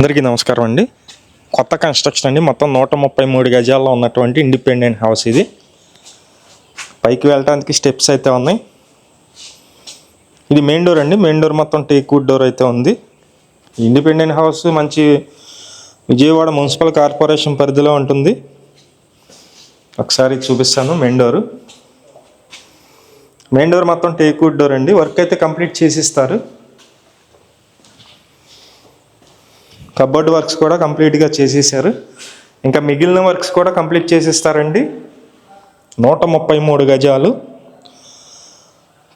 అందరికీ నమస్కారం అండి. కొత్త కన్స్ట్రక్షన్ అండి. మొత్తం 133 గజాల్లో ఉన్నటువంటి ఇండిపెండెంట్ హౌస్ ఇది. పైకి వెళ్ళడానికి స్టెప్స్ అయితే ఉన్నాయి. ఇది మెయిన్ డోర్ అండి. మెయిన్ డోర్ మొత్తం టేక్ వుడ్ డోర్ అయితే ఉంది. ఇండిపెండెంట్ హౌస్ మంచి విజయవాడ మున్సిపల్ కార్పొరేషన్ పరిధిలో ఉంటుంది. ఒకసారి చూపిస్తాను. మెయిన్ డోర్ మొత్తం టేక్ వుడ్ డోర్ అండి. వర్క్ అయితే కంప్లీట్ చేసిస్తారు. కబోర్డ్ వర్క్స్ కూడా కంప్లీట్గా చేసేసారు. ఇంకా మిగిలిన వర్క్స్ కూడా కంప్లీట్ చేసిస్తారండి. 133 గజాలు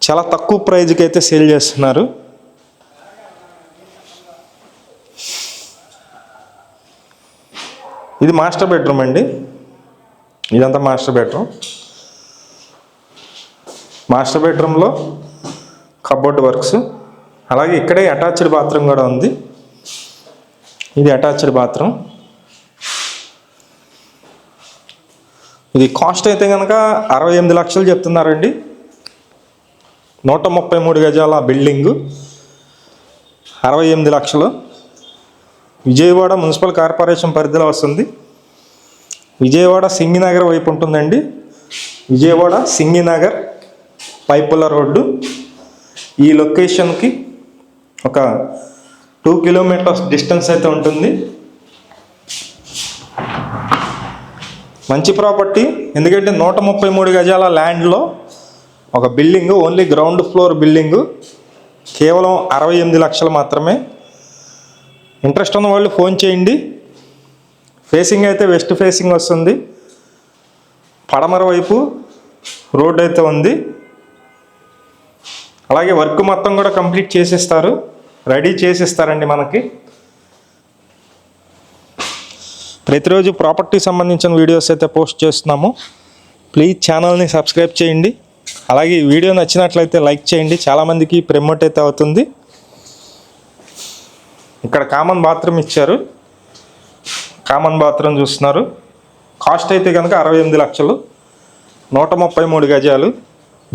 చాలా తక్కువ ప్రైజ్కి అయితే సేల్ చేస్తున్నారు. ఇది మాస్టర్ బెడ్రూమ్ అండి. ఇదంతా మాస్టర్ బెడ్రూమ్లో కబోర్డ్ వర్క్స్, అలాగే ఇక్కడే అటాచ్డ్ బాత్రూమ్ కూడా ఉంది. ఇది అటాచ్డ్ బాత్రూమ్. ఇది కాస్ట్ అయితే కనుక 68 లక్షలు చెప్తున్నారండి. 133 గజాల బిల్డింగు 68 లక్షలు. విజయవాడ మున్సిపల్ కార్పొరేషన్ పరిధిలో వస్తుంది. విజయవాడ సింగినగర్ వైపు ఉంటుందండి. విజయవాడ సింగినగర్ పైపుల రోడ్డు. ఈ లొకేషన్కి ఒక 2 కిలోమీటర్స్ డిస్టెన్స్ అయితే ఉంటుంది. మంచి ప్రాపర్టీ. ఎందుకంటే 133 గజాల ల్యాండ్లో ఒక building, only ground floor building, కేవలం 68 లక్షలు మాత్రమే. ఇంట్రెస్ట్ ఉన్న వాళ్ళు ఫోన్ చేయండి. ఫేసింగ్ అయితే వెస్ట్ ఫేసింగ్ వస్తుంది. పడమర వైపు రోడ్ అయితే ఉంది. అలాగే వర్క్ మొత్తం కూడా కంప్లీట్ చేసేస్తారు, రెడీ చేసిస్తారండి. మనకి ప్రతిరోజు ప్రాపర్టీ సంబంధించిన వీడియోస్ అయితే పోస్ట్ చేస్తున్నాము. ప్లీజ్ ఛానల్ని సబ్స్క్రైబ్ చేయండి. అలాగే ఈ వీడియో నచ్చినట్లయితే లైక్ చేయండి. చాలామందికి ప్రమోట్ అయితే అవుతుంది. ఇక్కడ కామన్ బాత్రూమ్ ఇచ్చారు. కామన్ బాత్రూమ్ చూస్తున్నారు. కాస్ట్ అయితే కనుక 68 లక్షలు. 133 గజాలు.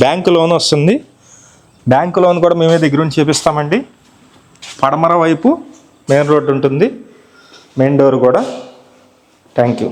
బ్యాంకు లోన్ వస్తుంది. బ్యాంకు లోన్ కూడా మేమే దగ్గరుండి చేపిస్తామండి. పడమర వైపు మెయిన్ రోడ్డు ఉంటుంది. మెయిన్ డోర్ కూడా. Thank you.